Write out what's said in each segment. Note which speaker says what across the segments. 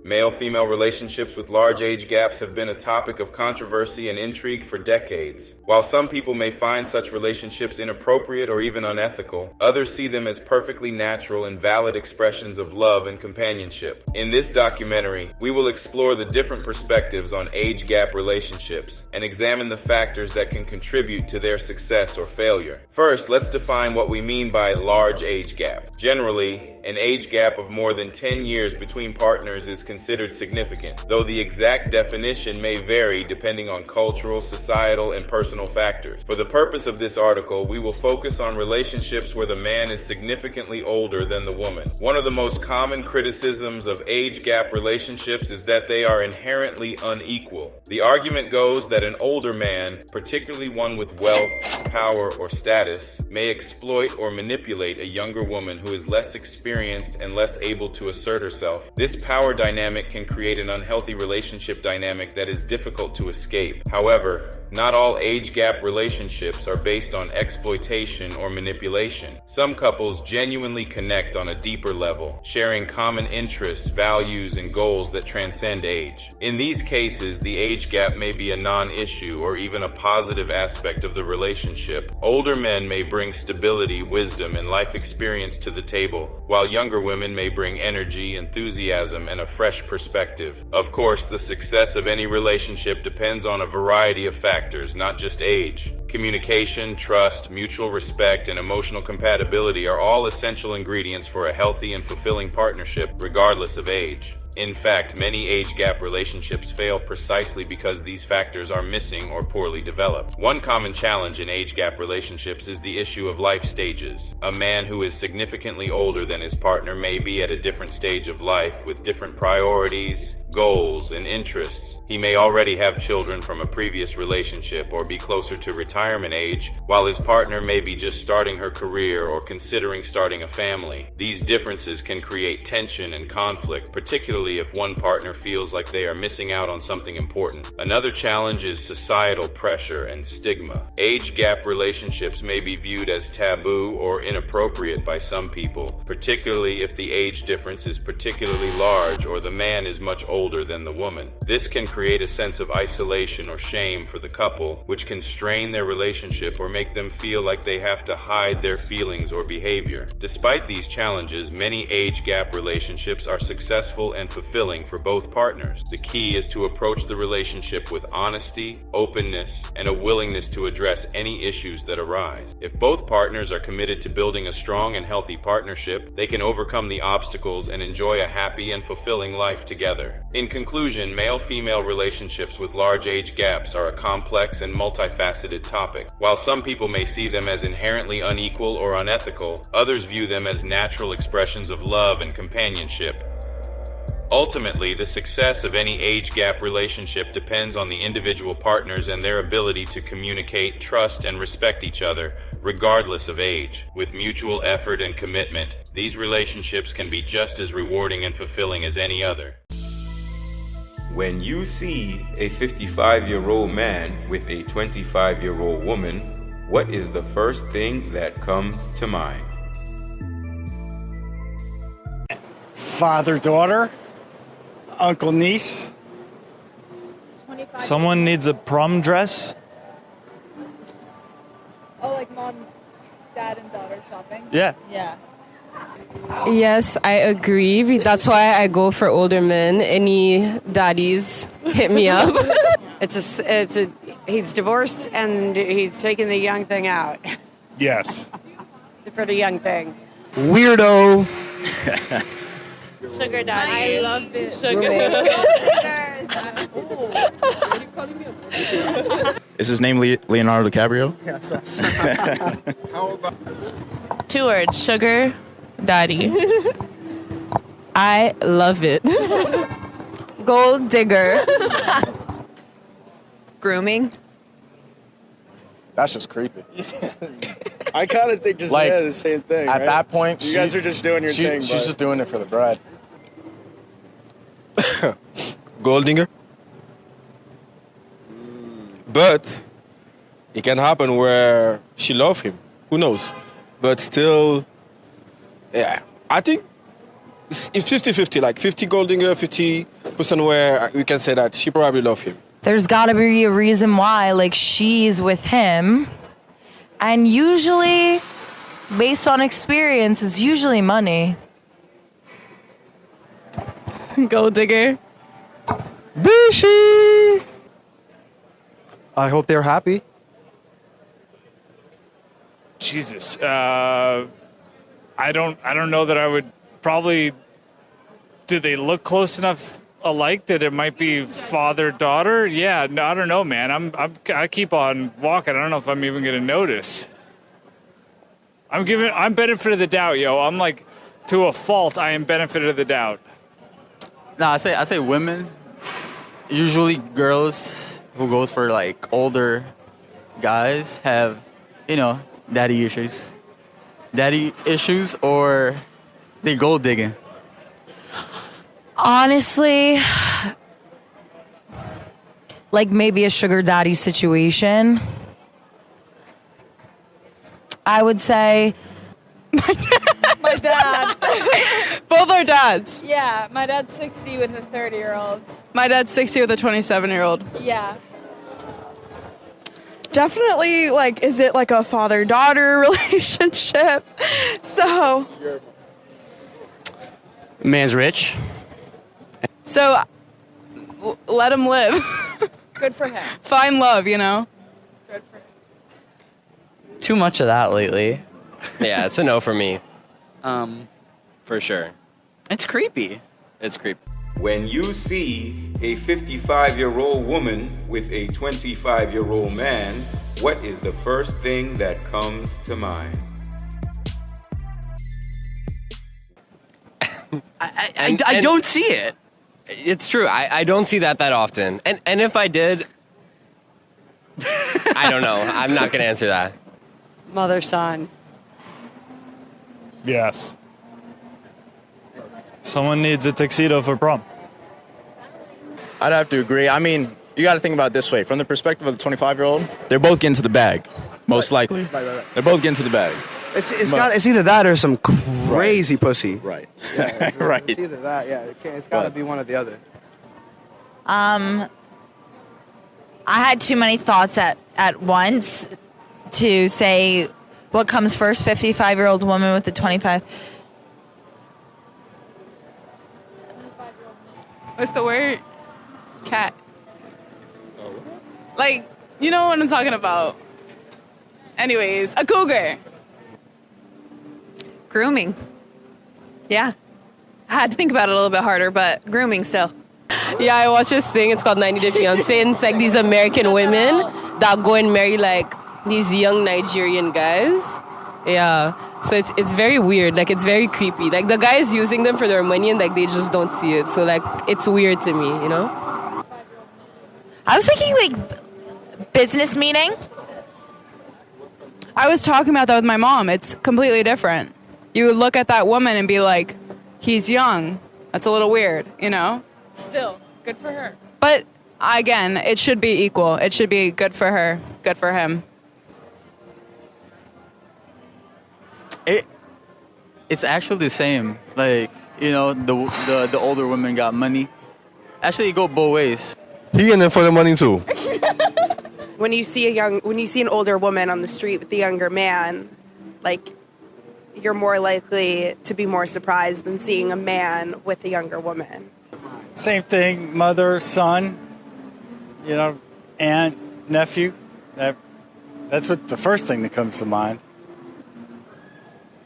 Speaker 1: Male-female relationships with large age gaps have been a topic of controversy and intrigue for decades. While some people may find such relationships inappropriate or even unethical, others see them as perfectly natural and valid expressions of love and companionship. In this documentary, we will explore the different perspectives on age gap relationships and examine the factors that can contribute to their success or failure. First, let's define what we mean by large age gap. Generally, an age gap of more than 10 years between partners is considered significant, though the exact definition may vary depending on cultural, societal, and personal factors. For the purpose of this article, we will focus on relationships where the man is significantly older than the woman. One of the most common criticisms of age gap relationships is that they are inherently unequal. The argument goes that an older man, particularly one with wealth, power, or status, may exploit or manipulate a younger woman who is less experienced and less able to assert herself. This power dynamic can create an unhealthy relationship dynamic that is difficult to escape. However, not all age gap relationships are based on exploitation or manipulation. Some couples genuinely connect on a deeper level, sharing common interests, values, and goals that transcend age. In these cases, the age gap may be a non-issue or even a positive aspect of the relationship. Older men may bring stability, wisdom, and life experience to the table, while younger women may bring energy, enthusiasm, and a fresh perspective. Of course, the success of any relationship depends on a variety of factors, not just age. Communication, trust, mutual respect, and emotional compatibility are all essential ingredients for a healthy and fulfilling partnership, regardless of age. In fact, many age gap relationships fail precisely because these factors are missing or poorly developed. One common challenge in age gap relationships is the issue of life stages. A man who is significantly older than his partner may be at a different stage of life with different priorities, goals, and interests. He may already have children from a previous relationship or be closer to retirement age, while his partner may be just starting her career or considering starting a family. These differences can create tension and conflict, particularly if one partner feels like they are missing out on something important. Another challenge is societal pressure and stigma. Age gap relationships may be viewed as taboo or inappropriate by some people, particularly if the age difference is particularly large or the man is much older than the woman. This can create a sense of isolation or shame for the couple, which can strain their relationship or make them feel like they have to hide their feelings or behavior. Despite these challenges, many age gap relationships are successful and fulfilling for both partners. The key is to approach the relationship with honesty, openness, and a willingness to address any issues that arise. If both partners are committed to building a strong and healthy partnership, they can overcome the obstacles and enjoy a happy and fulfilling life together. In conclusion, male-female relationships with large age gaps are a complex and multifaceted topic. While some people may see them as inherently unequal or unethical, others view them as natural expressions of love and companionship. Ultimately, the success of any age gap relationship depends on the individual partners and their ability to communicate, trust, and respect each other, regardless of age. With mutual effort and commitment, these relationships can be just as rewarding and fulfilling as any other. When you see a 55-year-old man with a 25-year-old woman, what is the first thing that comes to mind?
Speaker 2: Father-daughter, uncle-niece.
Speaker 3: Someone needs a prom dress.
Speaker 4: Oh, like mom, dad, and daughter shopping?
Speaker 3: Yeah.
Speaker 4: Yeah.
Speaker 5: Yes, I agree. That's why I go for older men. Any daddies, hit me up.
Speaker 6: He's divorced and he's taking the young thing out.
Speaker 2: Yes.
Speaker 6: The pretty young thing.
Speaker 7: Weirdo.
Speaker 4: Sugar daddy.
Speaker 6: I love it.
Speaker 4: Sugar.
Speaker 7: Is his name Leonardo DiCaprio?
Speaker 2: Yes.
Speaker 7: How about
Speaker 5: 2 words, sugar daddy. I love it. Gold digger.
Speaker 8: Grooming.
Speaker 3: That's just creepy.
Speaker 2: I kind of think the same thing.
Speaker 3: At
Speaker 2: right?
Speaker 3: that point,
Speaker 2: you guys are just doing your thing.
Speaker 3: She's just doing it for the bread.
Speaker 9: Gold digger. But it can happen where she loves him. Who knows? But still, yeah. I think it's 50-50, like 50 gold digger, 50 person where we can say that she probably love him.
Speaker 8: There's got to be a reason why, like, she's with him. And usually, based on experience, it's usually money.
Speaker 5: Gold digger.
Speaker 3: Bishi! I hope they're happy.
Speaker 10: Jesus. I don't know that I would probably. Do they look close enough alike that it might be father-daughter? Yeah, no, I don't know, man. I keep on walking. I don't know if I'm even gonna notice. I'm benefit of the doubt, yo. I'm like, to a fault, I am benefit of the doubt.
Speaker 7: No, I say women. Usually girls who goes for like older guys have, daddy issues. Daddy issues, or they gold digging.
Speaker 8: Honestly, like maybe a sugar daddy situation. I would say
Speaker 4: My dad.
Speaker 11: Both our dads.
Speaker 4: Yeah, my dad's 60 with a 30-year-old.
Speaker 11: My dad's 60 with a 27-year-old.
Speaker 4: Yeah.
Speaker 11: Definitely, like, is it like a father-daughter relationship? So.
Speaker 12: Man's rich.
Speaker 11: So, let him live.
Speaker 4: Good for him.
Speaker 11: Find love,
Speaker 4: Good for him.
Speaker 12: Too much of that lately.
Speaker 13: Yeah, it's a no for me. For sure.
Speaker 12: It's creepy.
Speaker 13: It's creepy.
Speaker 1: When you see a 55-year-old woman with a 25-year-old man, what is the first thing that comes to mind?
Speaker 12: I don't see it.
Speaker 13: It's true. I don't see that often. And if I did, I don't know. I'm not going to answer that.
Speaker 6: Mother, son.
Speaker 3: Yes. Someone needs a tuxedo for prom.
Speaker 7: I'd have to agree. I mean, you got to think about it this way. From the perspective of the 25-year-old, they're both getting to the bag, most likely. Right. They're both getting to the bag.
Speaker 12: It's either that or some crazy pussy.
Speaker 7: Right.
Speaker 2: Yeah,
Speaker 7: right.
Speaker 2: It's either that, yeah. It's got to be one or the other.
Speaker 8: I had too many thoughts at once to say what comes first, 55-year-old woman with the 25.
Speaker 11: What's the word? Cat. Like, you know what I'm talking about. Anyways, a cougar.
Speaker 6: Grooming. Yeah. I had to think about it a little bit harder, but grooming still.
Speaker 5: Yeah, I watch this thing. It's called 90 Day Fiancé. And it's like these American women that go and marry like these young Nigerian guys. Yeah. So it's very weird. Like, it's very creepy. Like, the guy is using them for their money and like they just don't see it. So like, it's weird to me, you know?
Speaker 8: I was thinking like business meeting.
Speaker 11: I was talking about that with my mom. It's completely different. You would look at that woman and be like, he's young. That's a little weird, you know?
Speaker 4: Still, good for her.
Speaker 11: But again, it should be equal. It should be good for her, good for him.
Speaker 7: It's actually the same. Like, the older women got money. Actually, it go both ways.
Speaker 9: He in there for the money too.
Speaker 14: When you see an older woman on the street with a younger man, like, you're more likely to be more surprised than seeing a man with a younger woman.
Speaker 3: Same thing, mother, son, aunt, nephew. That's what the first thing that comes to mind.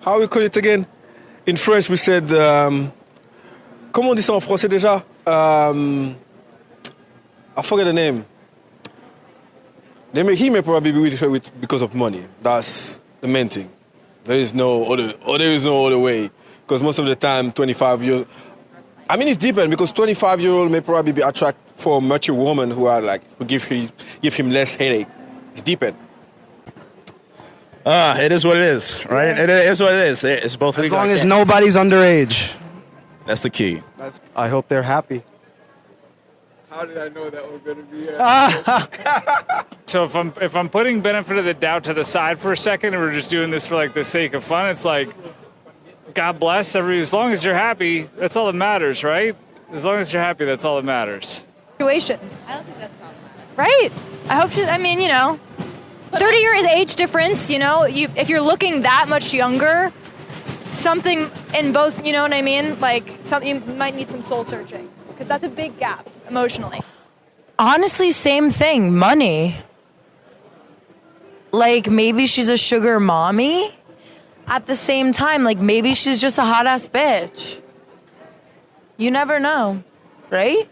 Speaker 9: How we call it again? In French, we said, comment on dit ça en français déjà? I forget the name. He may probably be with her because of money. That's the main thing. There is no other way. Because most of the time, 25 years... I mean, it's different because 25-year-old may probably be attracted for a mature woman who give him less headache. It's different.
Speaker 7: It is what it is, right? It is what it is. It's both.
Speaker 12: As long as nobody's underage.
Speaker 7: That's the key.
Speaker 3: I hope they're happy.
Speaker 2: How did I know that was going to be?
Speaker 10: So if I'm putting benefit of the doubt to the side for a second, and we're just doing this for like the sake of fun, it's like, God bless everybody. As long as you're happy, that's all that matters, right? As long as you're happy, that's all that matters.
Speaker 15: Situations. I don't think that's problematic. Right? I hope she, 30 years age difference, if you're looking that much younger, something in both, you know what I mean? Like, you might need some soul searching. Because that's a big gap, emotionally.
Speaker 8: Honestly, same thing. Money. Like, maybe she's a sugar mommy. At the same time, like, maybe she's just a hot-ass bitch. You never know, right?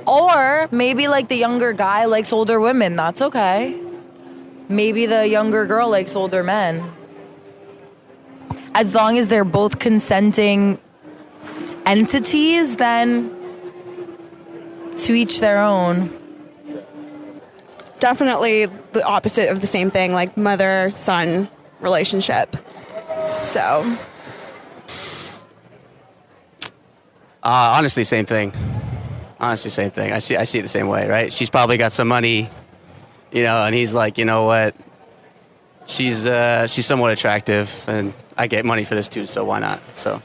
Speaker 8: Or maybe, like, the younger guy likes older women. That's okay. Maybe the younger girl likes older men. As long as they're both consenting entities, then to each their own.
Speaker 14: Definitely the opposite of the same thing, like mother-son relationship. So.
Speaker 13: Honestly, same thing. I see it the same way, right? She's probably got some money, and he's like, you know what? She's somewhat attractive, and I get money for this too, so why not? So